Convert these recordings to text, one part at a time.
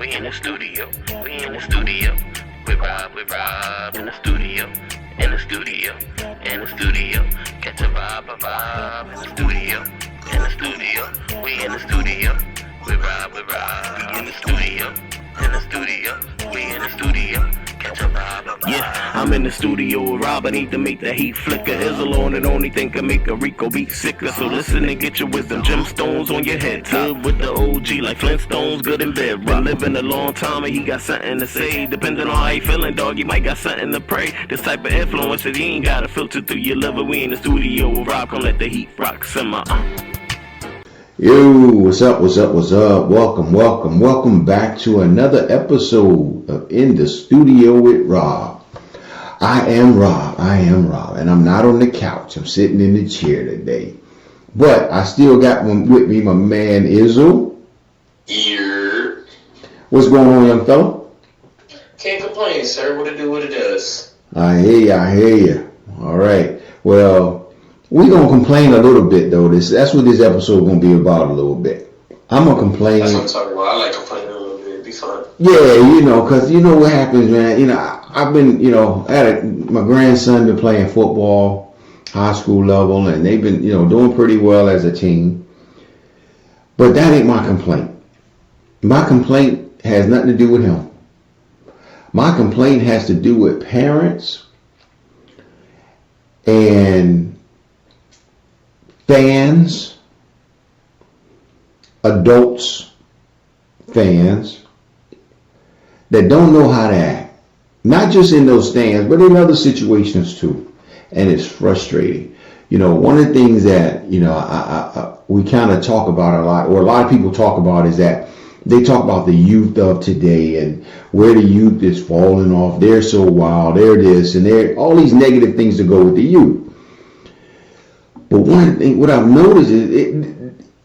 We in the studio. We in the studio. With Rob in the studio. In the studio. In the studio. Catch a vibe in the studio. In the studio. We in the studio. With Rob. We in the studio. In the studio. We in the studio. Yeah, I'm in the studio with Rob. I need to make the heat flicker. Izzle on it, only thing can make a Rico beat sicker. So listen and get your wisdom. Gemstones on your head. Good with the OG like Flintstones, good in bed. Been living a long time and he got something to say. Depending on how you feeling, dog, you might got something to pray. This type of influence that you ain't gotta filter through your liver. We in the studio with Rob. Come let the heat rock simmer. Yo, what's up? Welcome back to another episode of In the Studio with Rob. I am Rob, and I'm not on the couch. I'm sitting in the chair today. But I still got with me my man Izzle. Here. What's going on, young fella? Can't complain, sir. What it do, what it does. I hear you. All right. Well, we're going to complain a little bit, though. That's what this episode going to be about a little bit. I'm going to complain. That's what I'm talking about. I like complaining a little bit. It'd be fun. Yeah, because you know what happens, man. I've been, my grandson been playing football, high school level, and they've been, doing pretty well as a team. But that ain't my complaint. My complaint has nothing to do with him. My complaint has to do with parents and fans, adults, fans that don't know how to act. Not just in those stands, but in other situations too. And it's frustrating. One of the things that, we kind of talk about a lot, or a lot of people talk about, is that they talk about the youth of today and where the youth is falling off. They're so wild, they're this, and they're all these negative things that go with the youth. But one thing, what I've noticed is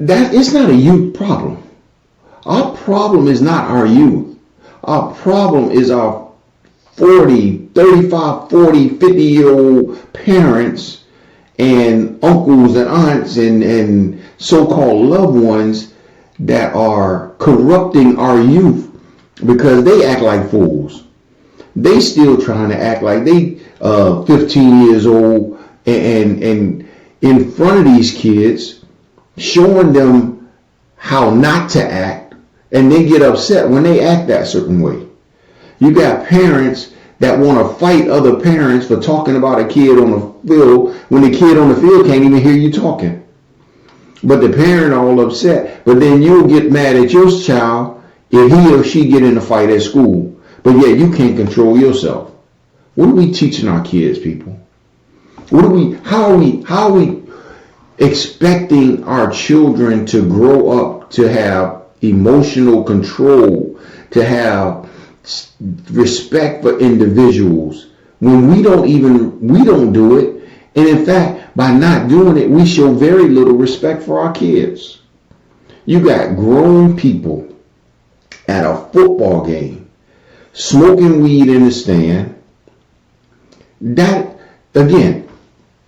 that it's not a youth problem. Our problem is not our youth. Our problem is our 40, 35, 40, 50-year-old parents and uncles and aunts and so-called loved ones that are corrupting our youth because they act like fools. They still trying to act like they 15 years old and in front of these kids, showing them how not to act, and they get upset when they act that certain way. You got parents that want to fight other parents for talking about a kid on the field when the kid on the field can't even hear you talking. But the parent all upset. But then you'll get mad at your child if he or she get in a fight at school. But yet you can't control yourself. What are we teaching our kids, people? How are we expecting our children to grow up to have emotional control, to have respect for individuals when we don't do it? And in fact, by not doing it, we show very little respect for our kids. You got grown people at a football game smoking weed in the stand. That, again,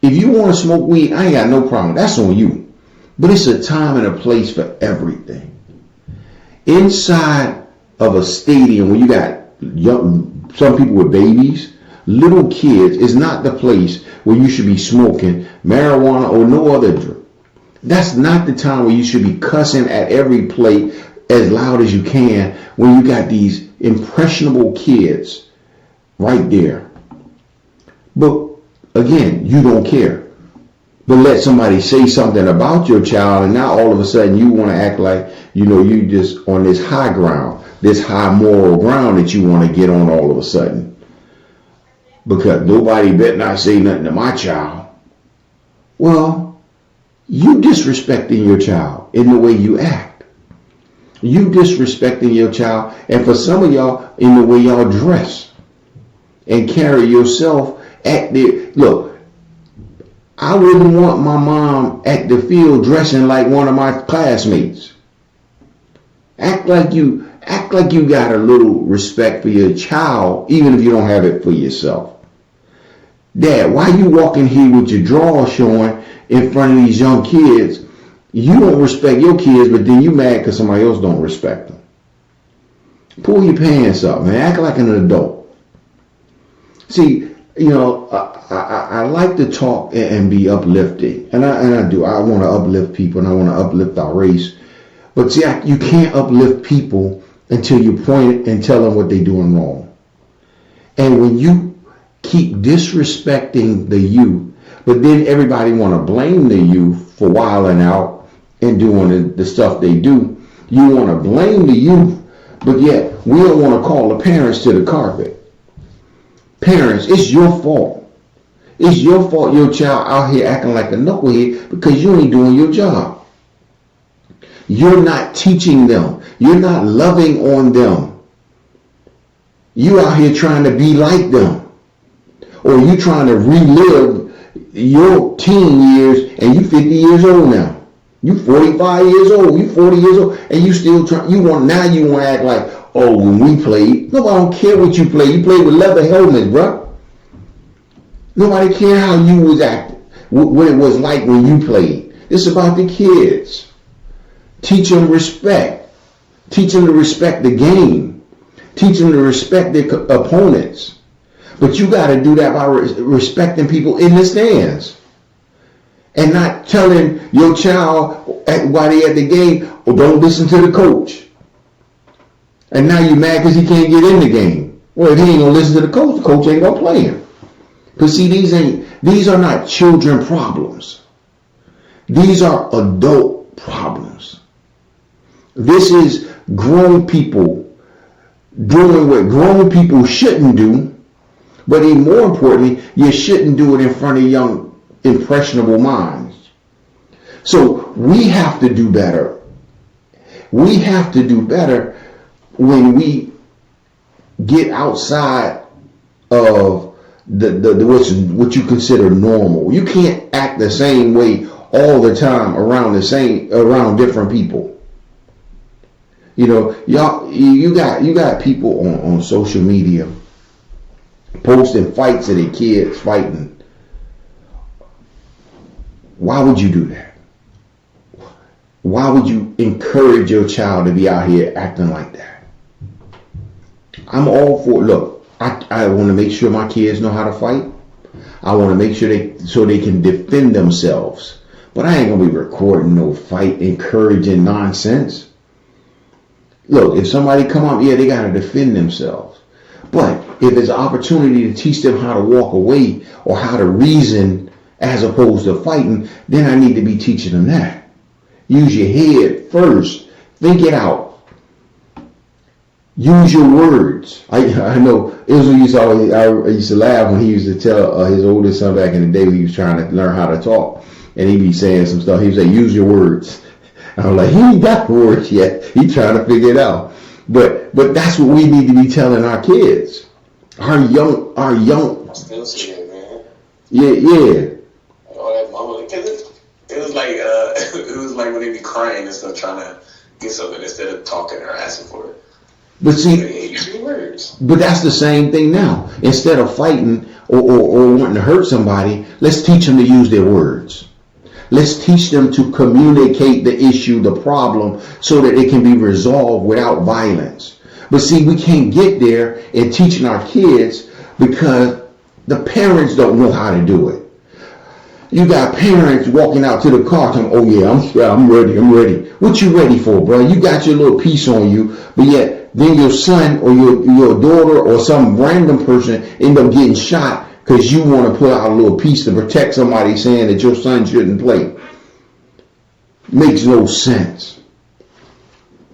if you want to smoke weed, I ain't got no problem. That's on you. But it's a time and a place for everything. Inside of a stadium where you got some people with babies, little kids, is not the place where you should be smoking marijuana or no other drug. That's not the time where you should be cussing at every plate as loud as you can when you got these impressionable kids right there. But again, you don't care. But let somebody say something about your child, and now all of a sudden you want to act like, you just on this high ground, this high moral ground that you want to get on all of a sudden. Because nobody better not say nothing to my child. Well, you disrespecting your child in the way you act. You disrespecting your child, and for some of y'all, in the way y'all dress and carry yourself. Look, I wouldn't want my mom at the field dressing like one of my classmates. Act like you got a little respect for your child, even if you don't have it for yourself. Dad, why you walking here with your drawers showing in front of these young kids? You don't respect your kids, but then you mad because somebody else don't respect them. Pull your pants up, man. Act like an adult. See, I like to talk and be uplifting, and I do. I want to uplift people, and I want to uplift our race. But see, you can't uplift people until you point and tell them what they're doing wrong. And when you keep disrespecting the youth, but then everybody want to blame the youth for wilding out and doing the stuff they do, you want to blame the youth, but yet we don't want to call the parents to the carpet. Parents, it's your fault. It's your fault your child out here acting like a knucklehead because you ain't doing your job. You're not teaching them. You're not loving on them. You out here trying to be like them. Or you trying to relive your teen years and you 50 years old now. You 45 years old, you 40 years old, and you still try. You want to act like, oh, when we played, nobody don't care what you play. You played with leather helmets, bro. Nobody care how you was acting, what it was like when you played. It's about the kids. Teach them respect. Teach them to respect the game. Teach them to respect their opponents. But you got to do that by respecting people in the stands. And not telling your child while they at the game, oh, don't listen to the coach. And now you're mad because he can't get in the game. Well, if he ain't going to listen to the coach ain't going to play him. Because see, these are not children problems. These are adult problems. This is grown people doing what grown people shouldn't do. But even more importantly, you shouldn't do it in front of young impressionable minds. So we have to do better. We have to do better when we get outside of what you consider normal. You can't act the same way all the time around different people. You got people on social media posting fights of their kids fighting. Why would you do that? Why would you encourage your child to be out here acting like that? I'm all for, look, I want to make sure my kids know how to fight. I want to make sure they can defend themselves. But I ain't going to be recording no fight, encouraging nonsense. Look, if somebody come up, yeah, they got to defend themselves. But if there's an opportunity to teach them how to walk away or how to reason as opposed to fighting, then I need to be teaching them that. Use your head first. Think it out. Use your words. I know Israel I used to laugh when he used to tell his oldest son back in the day when he was trying to learn how to talk, and he'd be saying some stuff. He would say, use your words. I was like, he ain't got the words yet. He trying to figure it out. But that's what we need to be telling our kids. Our young. I still see it, man. Yeah. All that mama, because it was like it was like when they be crying and stuff, trying to get something instead of talking or asking for it. But see, words. But that's the same thing now. Instead of fighting or wanting to hurt somebody, let's teach them to use their words. Let's teach them to communicate the issue, the problem, so that it can be resolved without violence. But see, we can't get there in teaching our kids because the parents don't know how to do it. You got parents walking out to the car telling, oh yeah, I'm ready. What you ready for, bro? You got your little piece on you, but yet then your son or your daughter or some random person end up getting shot because you want to put out a little piece to protect somebody saying that your son shouldn't play. Makes no sense.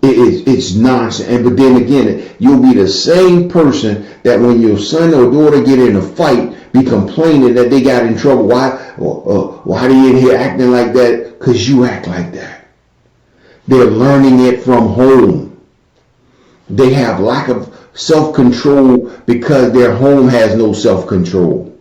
It's nonsense. But then again, you'll be the same person that when your son or daughter get in a fight, be complaining that they got in trouble. Why they in here acting like that? Because you act like that. They're learning it from home. They have lack of self-control because their home has no self-control.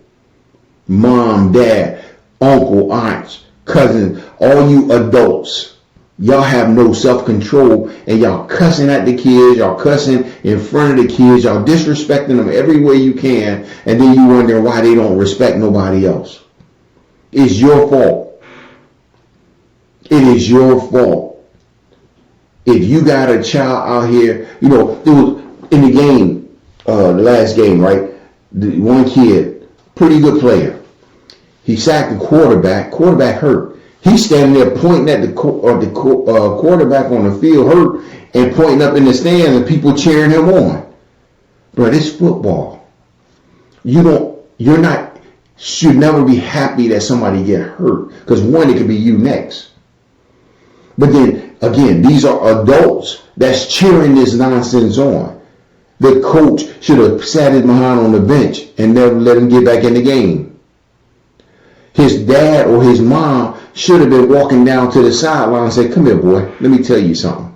Mom, dad, uncle, aunts, cousins, all you adults, y'all have no self-control and y'all cussing at the kids, y'all cussing in front of the kids, y'all disrespecting them every way you can, and then you wonder why they don't respect nobody else. It's your fault. It is your fault. If you got a child out here, in the game, the last game, right? The one kid, pretty good player. He sacked the quarterback. Quarterback hurt. He's standing there pointing at the quarterback on the field hurt and pointing up in the stands and people cheering him on. Bro, it's football. Should never be happy that somebody get hurt, because one, it could be you next. But then again, these are adults that's cheering this nonsense on. The coach should have sat his behind on the bench and never let him get back in the game. His dad or his mom should have been walking down to the sideline and said, "Come here, boy, let me tell you something."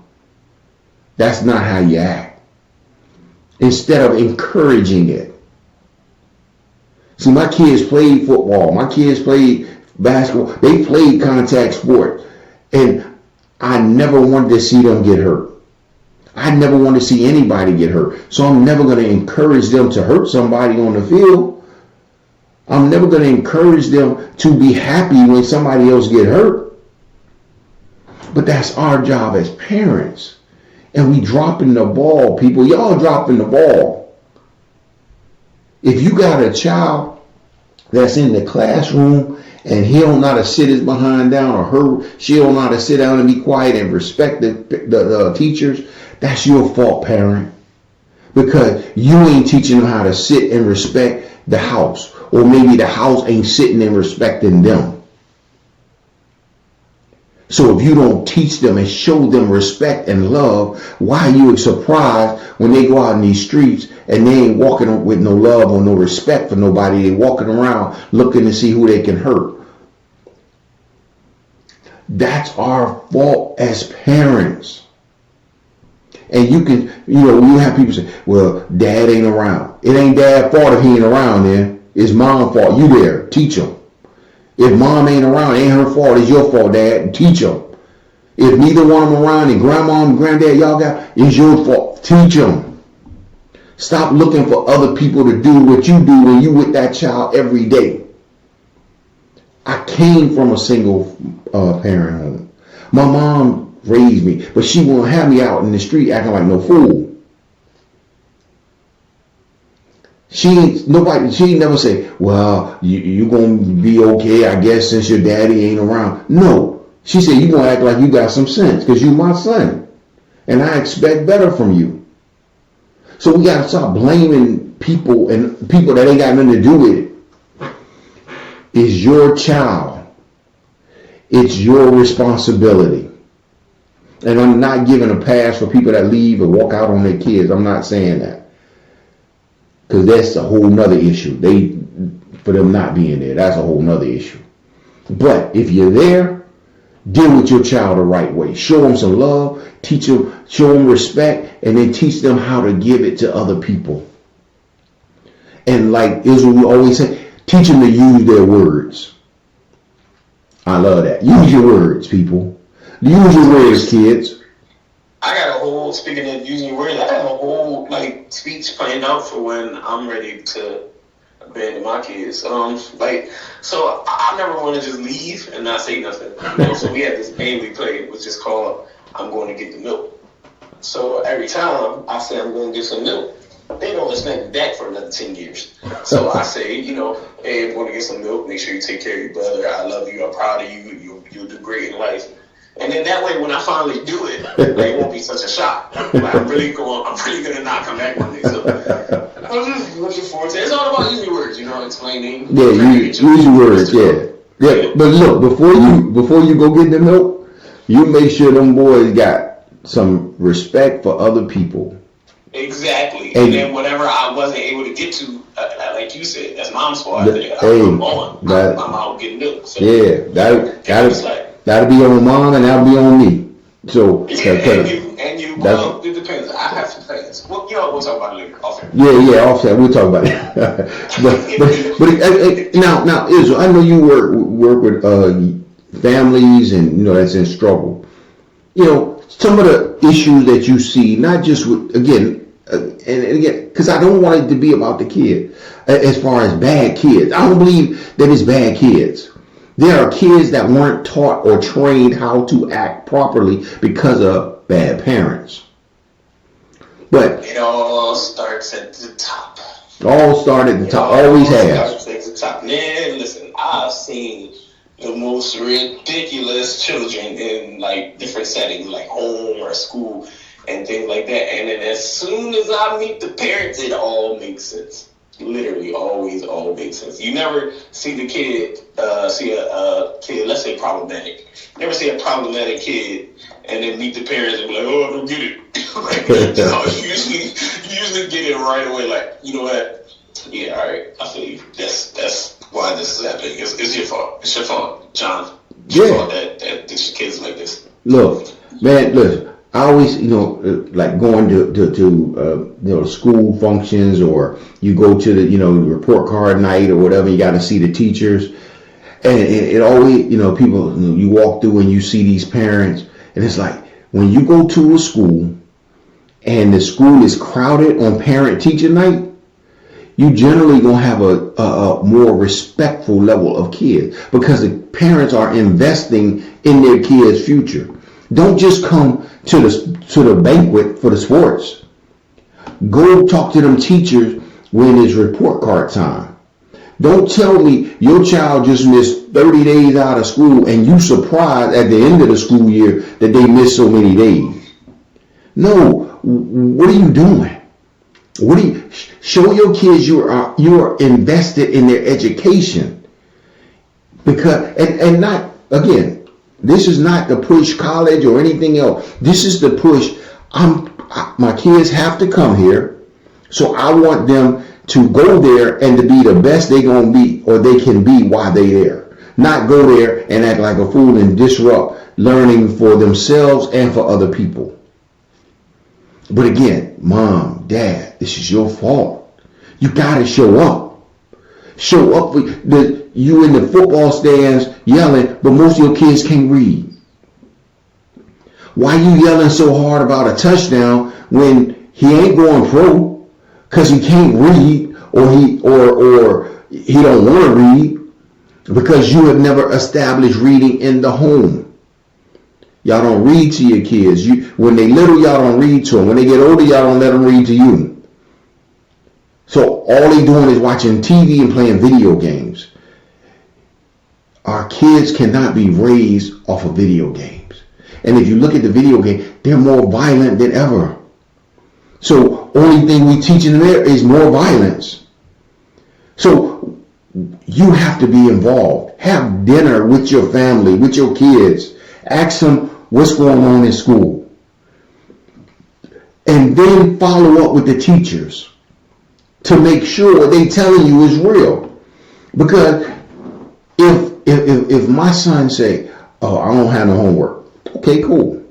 That's not how you act. Instead of encouraging it. See, my kids played football. My kids played basketball. They played contact sport. And I never wanted to see them get hurt. I never want to see anybody get hurt. So I'm never going to encourage them to hurt somebody on the field. I'm never going to encourage them to be happy when somebody else get hurt. But that's our job as parents. And we dropping the ball, people. Y'all dropping the ball. If you got a child that's in the classroom and he don't know how to sit his behind down, or she don't know how to sit down and be quiet and respect the teachers, that's your fault, parent. Because you ain't teaching them how to sit and respect the house. Or maybe the house ain't sitting and respecting them. So if you don't teach them and show them respect and love, why are you surprised when they go out in these streets and they ain't walking with no love or no respect for nobody? They walking around looking to see who they can hurt. That's our fault as parents. And you have people say, "Well, dad ain't around." It ain't dad's fault if he ain't around then. It's mom's fault. You there. Teach him. If mom ain't around, it ain't her fault. It's your fault, dad. Teach them. If neither one of them around and grandma and granddad y'all got, it's your fault. Teach them. Stop looking for other people to do what you do when you with that child every day. I came from a single parent home. My mom raised me, but she won't have me out in the street acting like no fool. She ain't never say, "Well, you gonna be okay, I guess, since your daddy ain't around." No. She said, "You gonna act like you got some sense, because you my son. And I expect better from you." So we gotta stop blaming people, and people that ain't got nothing to do with it. It's your child. It's your responsibility. And I'm not giving a pass for people that leave and walk out on their kids. I'm not saying that. Because that's a whole nother issue. For them not being there, that's a whole nother issue. But if you're there, deal with your child the right way. Show them some love, teach them, show them respect, and then teach them how to give it to other people. And like Israel always say, teach them to use their words. I love that. Use your words, people. Use your words, kids. I got a whole, speaking of using your words, I got a whole speech planned out for when I'm ready to abandon my kids. So I never want to just leave and not say nothing. So we had this game we played, which is called "I'm Going to Get the Milk." So every time I say I'm going to get some milk, they don't expect me back for another 10 years. So I say, "Hey, I'm going to get some milk. Make sure you take care of your brother. I love you. I'm proud of you. You'll do great in life." And then that way, when I finally do it, it won't be such a shock. I'm really gonna not come back one day. So I'm just looking forward to it. It's all about using your words, explaining. Yeah, use your words. Yeah. But look, before you go get the milk, you make sure them boys got some respect for other people. Exactly. And then whatever I wasn't able to get to, like you said, that's mom's fault. I'm out getting milk. So that'll be on mom and that'll be on me. So and you. Well, it depends. I have some plans. Well, we'll talk about it later. Offset. Yeah, offset. We'll talk about it. but now, Israel, I know you work with families and that's in struggle. Some of the issues that you see, not just with again, because I don't want it to be about the kid. As far as bad kids, I don't believe that it's bad kids. There are kids that weren't taught or trained how to act properly because of bad parents. But it all starts at the top. all start at the top, always has. Starts at the top. Man, listen, I've seen the most ridiculous children in like different settings, like home or school and things like that. And then as soon as I meet the parents, it all makes sense. Literally, always all makes sense. You never see the kid, see a kid, let's say problematic. Never see a problematic kid and then meet the parents and be like, oh, I don't get it. Like, you usually get it right away. Like, you know what? Yeah, all right, I feel you. That's why this is happening. It's your fault. It's your fault, John. It's your fault that this kid's like this. Look, man, listen. I always, like going to school functions, or you go to the report card night or whatever. You got to see the teachers, and it always, people, you walk through and you see these parents, and it's like when you go to a school and the school is crowded on parent-teacher night, you generally gonna have a more respectful level of kids because the parents are investing in their kids' future. Don't just come to the banquet for the sports. Go talk to them teachers when it's report card time. Don't tell me your child just missed 30 days out of school and you surprised at the end of the school year that they missed so many days. No, what are you doing? Show your kids you are invested in their education. Because and not, again, this is not to push college or anything else. This is to push, my kids have to come here, so I want them to go there and to be the best they're going to be or they can be while they're there. Not go there and act like a fool and disrupt learning for themselves and for other people. But again, mom, dad, this is your fault. You got to show up. Show up. You in the football stands yelling, but most of your kids can't read. Why you yelling so hard about a touchdown when he ain't going pro because he can't read or he don't want to read because you have never established reading in the home. Y'all don't read to your kids. When they little, y'all don't read to them. When they get older, y'all don't let them read to you. So all they doing is watching TV and playing video games. Our kids cannot be raised off of video games. And if you look at the video game, they're more violent than ever. So only thing we teaching them there is more violence. So you have to be involved. Have dinner with your family, with your kids. Ask them what's going on in school. And then follow up with the teachers to make sure what they telling you is real. Because if my son say, oh, I don't have no homework. Okay, cool.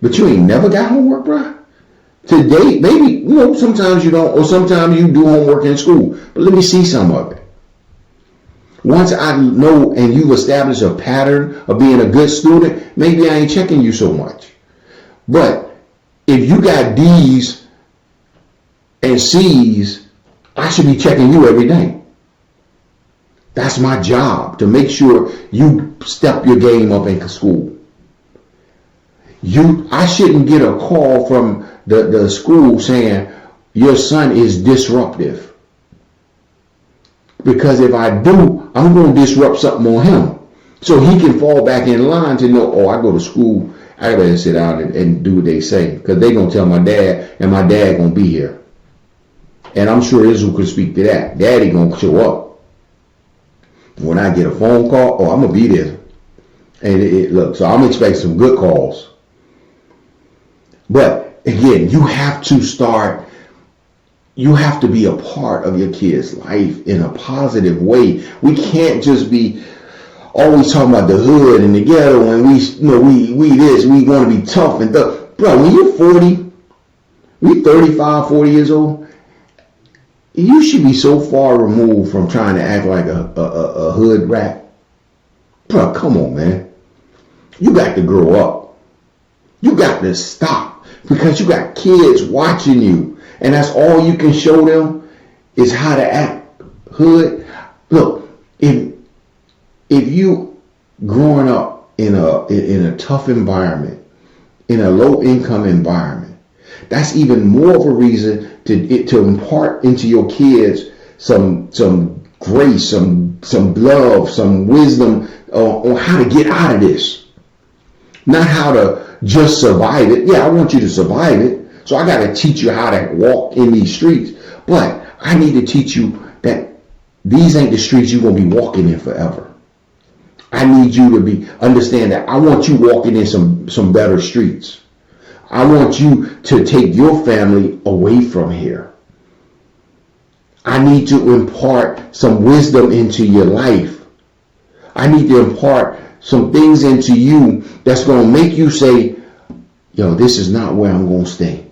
But you ain't never got homework, bro? Today, maybe, sometimes you don't, or sometimes you do homework in school. But let me see some of it. Once I know and you've established a pattern of being a good student, maybe I ain't checking you so much. But if you got D's and C's, I should be checking you every day. That's my job, to make sure you step your game up in school. I shouldn't get a call from the school saying your son is disruptive. Because if I do, I'm going to disrupt something on him. So he can fall back in line to know, oh, I go to school, I better sit down and do what they say. Because they're going to tell my dad, and my dad going to be here. And I'm sure Israel could speak to that. Daddy going to show up. When I get a phone call, I'm going to be there. And look, so I'm expecting some good calls. But again, you have to be a part of your kid's life in a positive way. We can't just be always talking about the hood and the ghetto and we this, we want to be tough and tough. Bro, when you're 40, we 35, 40 years old, you should be so far removed from trying to act like a hood rat. Bro, come on, man. You got to grow up. You got to stop because you got kids watching you. And that's all you can show them is how to act hood. Look, if you growing up in a tough environment, in a low income environment, that's even more of a reason to impart into your kids some grace, some love, some wisdom on how to get out of this. Not how to just survive it. Yeah, I want you to survive it. So I got to teach you how to walk in these streets. But I need to teach you that these ain't the streets you're going to be walking in forever. I need you to understand that I want you walking in some better streets. I want you to take your family away from here. I need to impart some wisdom into your life. I need to impart some things into you that's going to make you say, yo, this is not where I'm going to stay.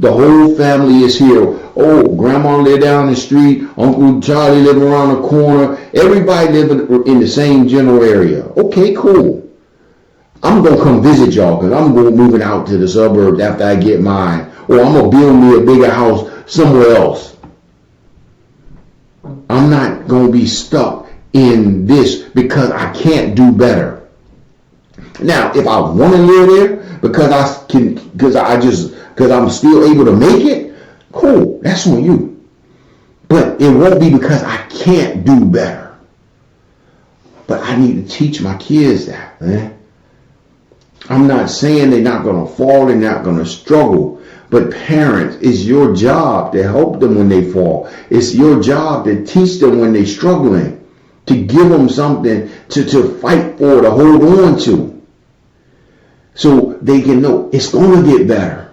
The whole family is here. Oh, grandma live down the street. Uncle Charlie live around the corner. Everybody living in the same general area. Okay, cool. I'm going to come visit y'all because I'm going moving out to the suburbs after I get mine. Or I'm going to build me a bigger house somewhere else. I'm not going to be stuck in this because I can't do better. Now, if I want to live there because I'm still able to make it, cool, that's on you. But it won't be because I can't do better. But I need to teach my kids that, man. I'm not saying they're not going to fall, they're not going to struggle. But parents, it's your job to help them when they fall. It's your job to teach them when they're struggling, to give them something to fight for, to hold on to. So they can know it's going to get better.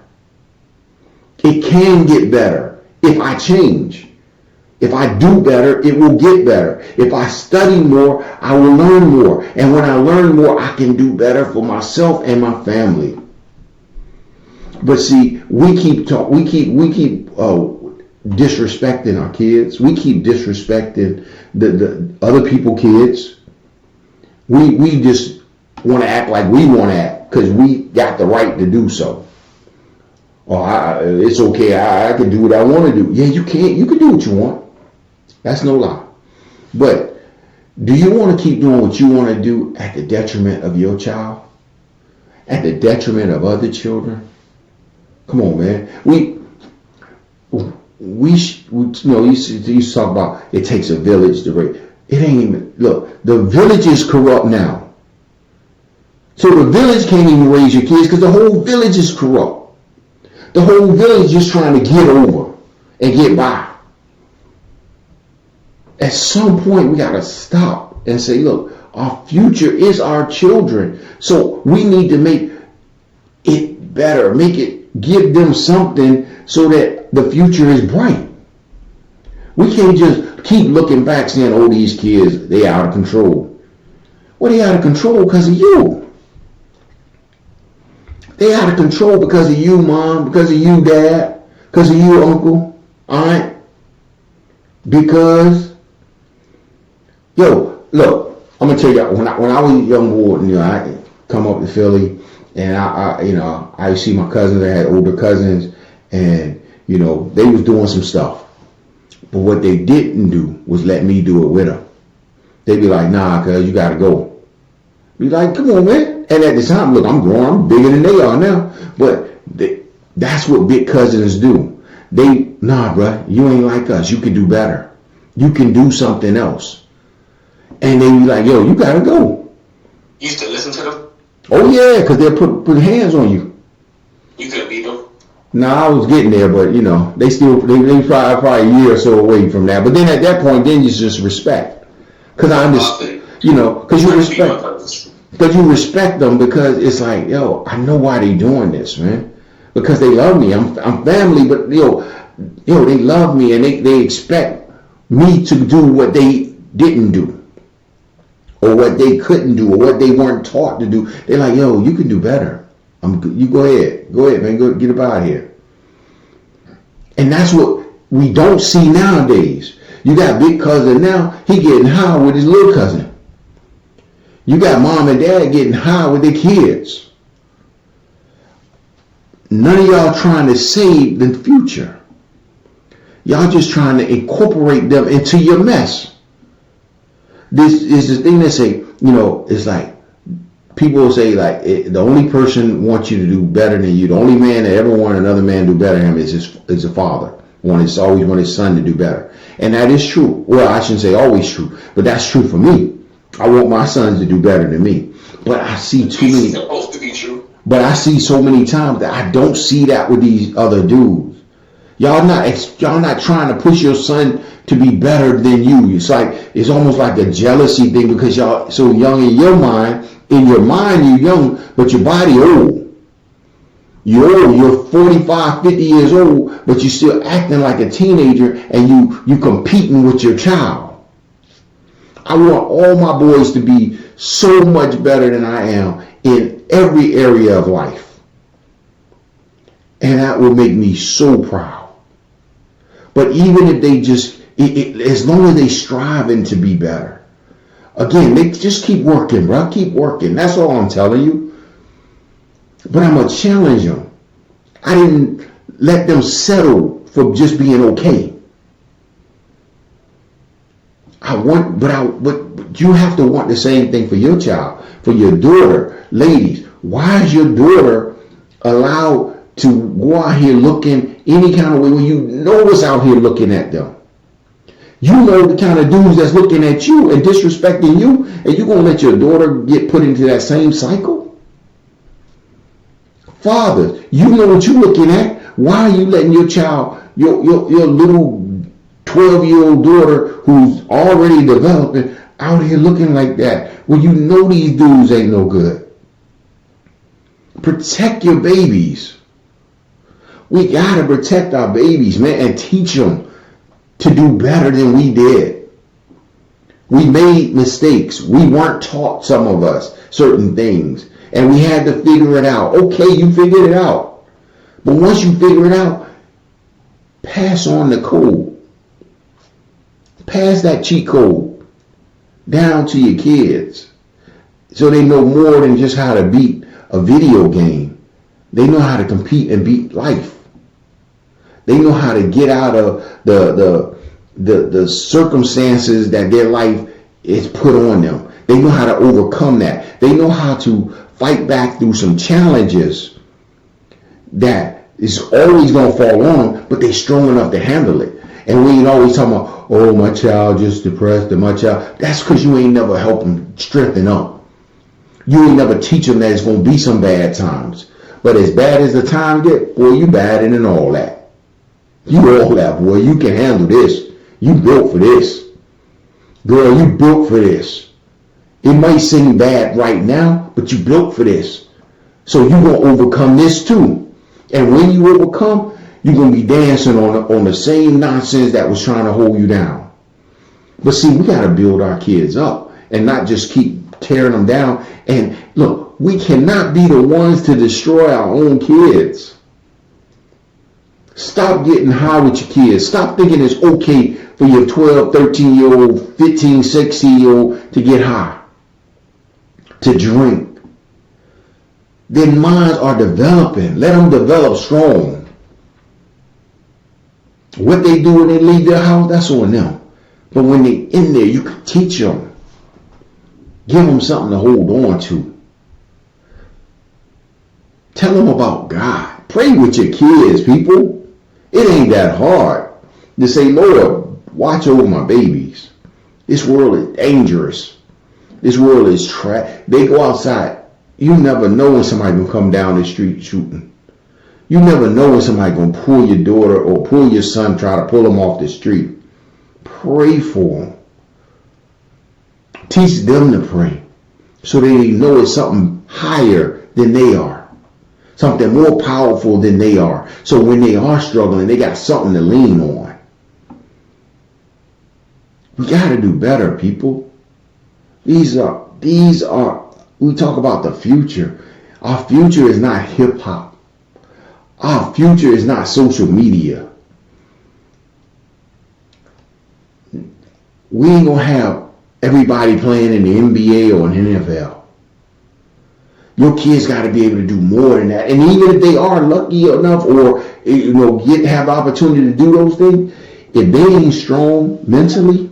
It can get better if I change. If I do better, it will get better. If I study more, I will learn more. And when I learn more, I can do better for myself and my family. But see, we keep disrespecting our kids. We keep disrespecting the other people's kids. We just want to act like we want to act because we got the right to do so. It's okay. I can do what I want to do. Yeah, you can. You can do what you want. That's no lie. But do you want to keep doing what you want to do at the detriment of your child? At the detriment of other children? Come on, man. We used to talk about it takes a village to raise. It ain't even, look, the village is corrupt now. So the village can't even raise your kids because the whole village is corrupt. The whole village is trying to get over and get by. At some point, we got to stop and say, look, our future is our children. So we need to make it better, give them something so that the future is bright. We can't just keep looking back saying, oh, these kids, they out of control. Well, they out of control because of you. They out of control because of you, mom, because of you, dad, because of you, uncle, aunt. Because, yo, look, I'm gonna tell you, when I was a young boy, I come up to Philly, and I see my cousins. I had older cousins, and they was doing some stuff. But what they didn't do was let me do it with them. They'd be like, nah, cuz you gotta go. Be like, come on, man. And at the time, look, I'm grown, I'm bigger than they are now. But that's what big cousins do. Nah, bruh, you ain't like us. You can do better. You can do something else. And they be like, yo, you gotta go. You used to listen to them? Oh yeah, because they'll put hands on you. You couldn't beat them? Nah, I was getting there, but they probably a year or so away from that. But then at that point, then you just respect. Because I understand, because you respect them because it's like, yo, I know why they doing this, man. Because they love me. I'm family, but they love me and they expect me to do what they didn't do. Or what they couldn't do, or what they weren't taught to do. They're like, yo, you can do better. You go ahead, man, go get up out of here. And that's what we don't see nowadays. You got big cousin now, he getting high with his little cousin. You got mom and dad getting high with their kids. None of y'all trying to save the future. Y'all just trying to incorporate them into your mess. This is the thing they say, it's like people will say like the only person wants you to do better than you. The only man that ever wanted another man to do better than him is a father. Always want his son to do better, and that is true. Well, I shouldn't say always true, but that's true for me. I want my sons to do better than me. But I see too many. It's supposed to be true. But I see so many times that I don't see that with these other dudes. Y'all not trying to push your son to be better than you. It's almost like a jealousy thing because y'all so young in your mind. In your mind, you're young, but your body old. You're old. You're 45, 50 years old, but you're still acting like a teenager, and you competing with your child. I want all my boys to be so much better than I am in every area of life, and that will make me so proud. But even if they just, as long as they striving to be better, again, they just keep working, bro. Keep working. That's all I'm telling you. But I'm going to challenge them. I didn't let them settle for just being okay. But you have to want the same thing for your child, for your daughter. Ladies, why is your daughter allowed to go out here looking any kind of way when you know what's out here looking at them? You know the kind of dudes that's looking at you and disrespecting you, and you're going to let your daughter get put into that same cycle? Fathers, you know what you're looking at. Why are you letting your child, your little 12-year-old daughter who's already developing out here looking like that when you know these dudes ain't no good? Protect your babies. We got to protect our babies, man, and teach them to do better than we did. We made mistakes. We weren't taught, some of us, certain things, and we had to figure it out. Okay, you figured it out. But once you figure it out, pass on the code. Pass that cheat code down to your kids so they know more than just how to beat a video game. They know how to compete and beat life. They know how to get out of the circumstances that their life is put on them. They know how to overcome that. They know how to fight back through some challenges that is always going to fall on them, but they're strong enough to handle it. And we ain't always talking about, oh, my child just depressed, or my child. That's because you ain't never help them strengthen up. You ain't never teach them that it's going to be some bad times. But as bad as the time get, boy, you bad in and all that. You all that, boy. You can handle this. You built for this. Girl, you built for this. It might seem bad right now, but you built for this. So you're going to overcome this too. And when you overcome, you're going to be dancing on the same nonsense that was trying to hold you down. But see, we got to build our kids up and not just keep tearing them down. And look, we cannot be the ones to destroy our own kids. Stop getting high with your kids. Stop thinking it's okay for your 12, 13-year-old, 15, 16-year-old to get high, to drink. Their minds are developing. Let them develop strong. What they do when they leave their house, that's on them. But when they're in there, you can teach them. Give them something to hold on to. Tell them about God. Pray with your kids, people. It ain't that hard to say, Lord, watch over my babies. This world is dangerous. This world is They go outside. You never know when somebody gonna come down the street shooting. You never know when somebody gonna pull your daughter or pull your son, try to pull them off the street. Pray for them. Teach them to pray so they know it's something higher than they are. Something more powerful than they are. So when they are struggling, they got something to lean on. We got to do better, people. These are, we talk about the future. Our future is not hip hop. Our future is not social media. We ain't going to have everybody playing in the NBA or in the NFL. Your kids got to be able to do more than that. And even if they are lucky enough or have the opportunity to do those things, if they ain't strong mentally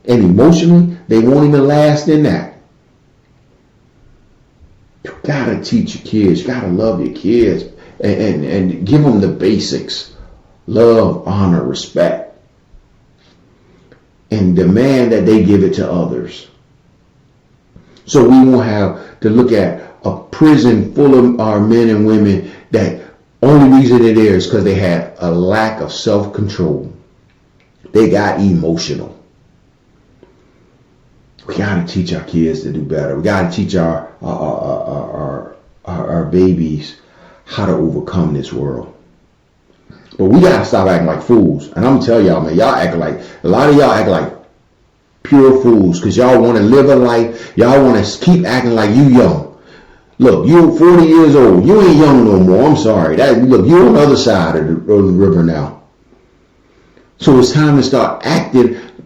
and emotionally, they won't even last in that. Gotta teach your kids. You gotta love your kids and give them the basics: love, honor, respect, and demand that they give it to others. So we won't have to look at a prison full of our men and women that only reason they're there is because they had a lack of self-control. They got emotional. We gotta teach our kids to do better. We gotta teach our babies how to overcome this world. But we gotta stop acting like fools. And I'm gonna tell y'all, man, a lot of y'all act like pure fools because y'all want to live a life. Y'all want to keep acting like you young. Look, you 40 years old. You ain't young no more. I'm sorry. Look, you're on the other side of the river now. So it's time to start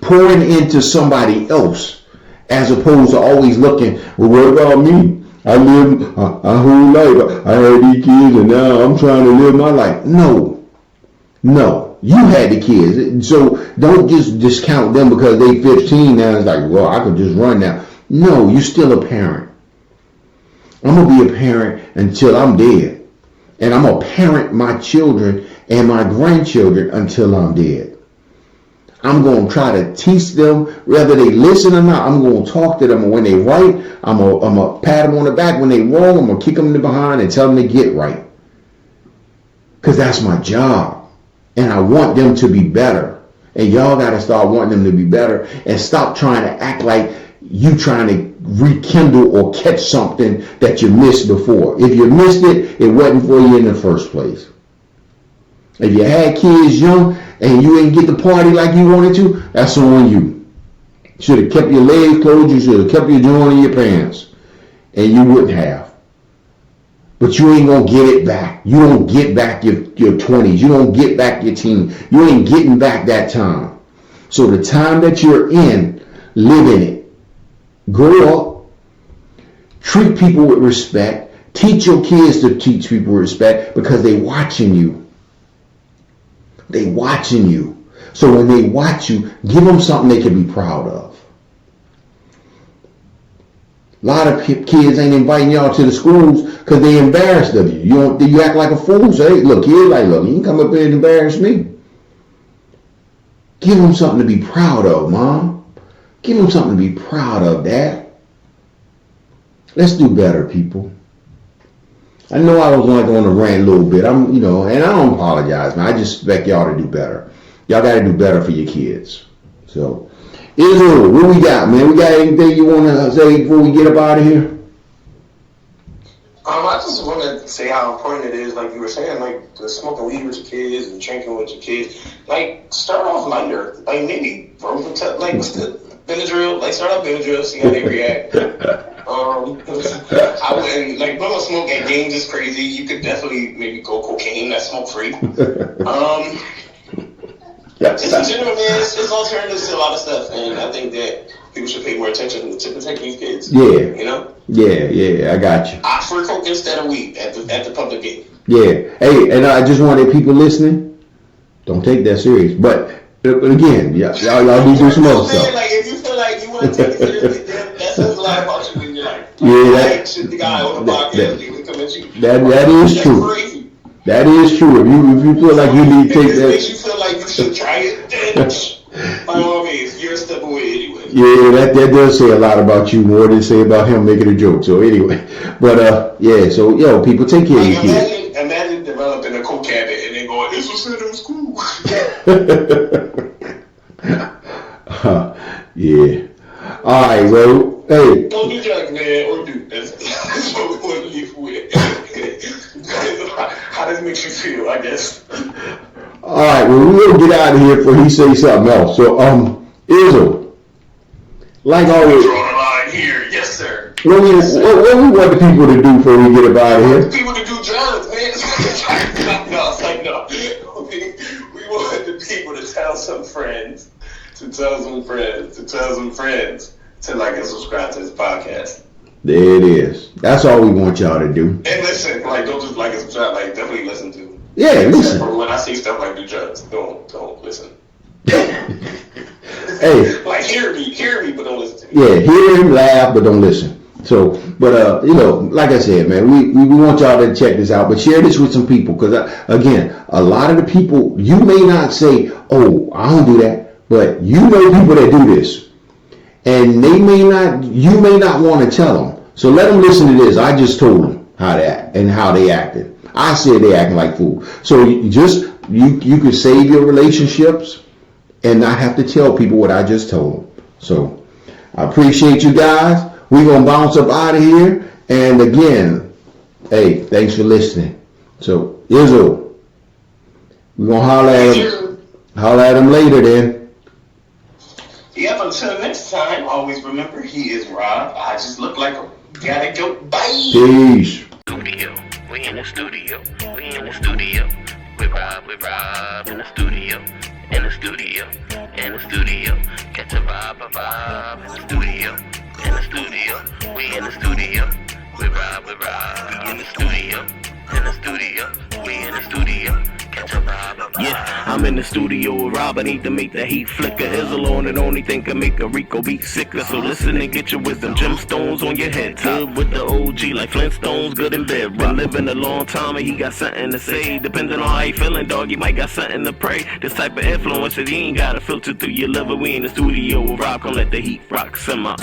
pouring into somebody else, as opposed to always looking, well, what about me? I lived a whole life. I had these kids and now I'm trying to live my life. No, you had the kids. So don't just discount them because they 15 now. It's like, well, I could just run now. No, you're still a parent. I'm going to be a parent until I'm dead. And I'm going to parent my children and my grandchildren until I'm dead. I'm going to try to teach them, whether they listen or not. I'm going to talk to them when they right. I'm going to pat them on the back when they wrong. I'm going to kick them in the behind and tell them to get right. Because that's my job. And I want them to be better. And y'all got to start wanting them to be better and stop trying to act like you trying to rekindle or catch something that you missed before. If you missed it, it wasn't for you in the first place. If you had kids young and you didn't get the party like you wanted to, that's on you. You should have kept your legs closed. You should have kept your joint in your pants. And you wouldn't have. But you ain't going to get it back. You don't get back your 20s. You don't get back your teen. You ain't getting back that time. So the time that you're in, live in it. Grow up. Treat people with respect. Teach your kids to teach people with respect because they watching you. They watching you. So when they watch you, give them something they can be proud of. A lot of kids ain't inviting y'all to the schools because they embarrassed of you. You act like a fool. So, hey, look, kid, look, you can come up here and embarrass me. Give them something to be proud of, Mom. Give them something to be proud of, Dad. Let's do better, people. I know I was like on a rant a little bit. And I don't apologize, man. I just expect y'all to do better. Y'all got to do better for your kids. So, Israel, what we got, man? We got anything you want to say before we get up out of here? I just want to say how important it is, like you were saying, like the smoking weed with your kids and drinking with your kids. Like, start off lighter. Like, maybe, what's the Benadryl? Like, start off Benadryl, see how they react. I wouldn't, like, blowing smoke at games is crazy. You could definitely maybe go cocaine, that's smoke free. Just in general, man, it's alternatives to a lot of stuff, and I think that people should pay more attention to protect these kids. Yeah. You know? Yeah, I got you. Opt for coke instead of weed at the public gate. Yeah. Hey, and I just wanted people listening, don't take that serious. But again, y'all need to do some other stuff. Like, if you feel like you want to take it seriously, then that says a lot about you in your life. Yeah, the guy on the podcast come at you. That is true. Crazy. That is true. If you feel like you need to take if that, it makes you feel like you should try it, then by all means, you're a step away anyway. Yeah, that does say a lot about you more than say about him making a joke. So anyway, but yeah, so people take care of your kids. Imagine developing a coke habit and then going, "This was said it was cool." Yeah. All right, well, hey. Don't do drugs, man, or do. That's what we want to leave with. How does it make you feel, I guess? All right, well, we're going to get out of here before he says something else. So, Izzo, like always. Draw the line here, yes, sir. What we want the people to do before we get up out of here? People to do drugs, man. No. We want the people to tell some friends, to like and subscribe to this podcast. There it is. That's all we want y'all to do. And listen, like, don't just like and subscribe, like, definitely listen to. Yeah, listen. When I say stuff like do drugs, don't listen. Hey. Like, hear me, but don't listen to me. Yeah, hear him laugh, but don't listen. So, but you know, like I said, man, we want y'all to check this out, but share this with some people, because again, a lot of the people, you may not say, oh, I don't do that, but you know people that do this, and you may not want to tell them. So let them listen to this. I just told them how to act and how they acted. I said they acting like fools. So you could save your relationships and not have to tell people what I just told them. So I appreciate you guys. We're going to bounce up out of here. And again, hey, thanks for listening. So, Izzo, we're going to holler at him later then. Yep, until next time, always remember, he is Rob. I just look like a gotta go. Bye. Peace. Studio. We in the studio. We in the studio. With Rob in the studio. In the studio. In the studio. Catch a vibe in the studio. In the studio, we in the studio. We Rob, we in the studio. In the studio, we in the studio. Catch a vibe. Yeah, I'm in the studio with Rob. I need to make the heat flicker. Izzo on it, only thing can make a Rico beat sicker. So listen and get your wisdom. Gemstones on your head top. With the OG like Flintstones, good in bed. Been living a long time and he got something to say. Depending on how he feeling, dog, he might got something to pray. This type of influence that he ain't got to filter through your liver. We in the studio with Rob. Come let the heat rock simmer.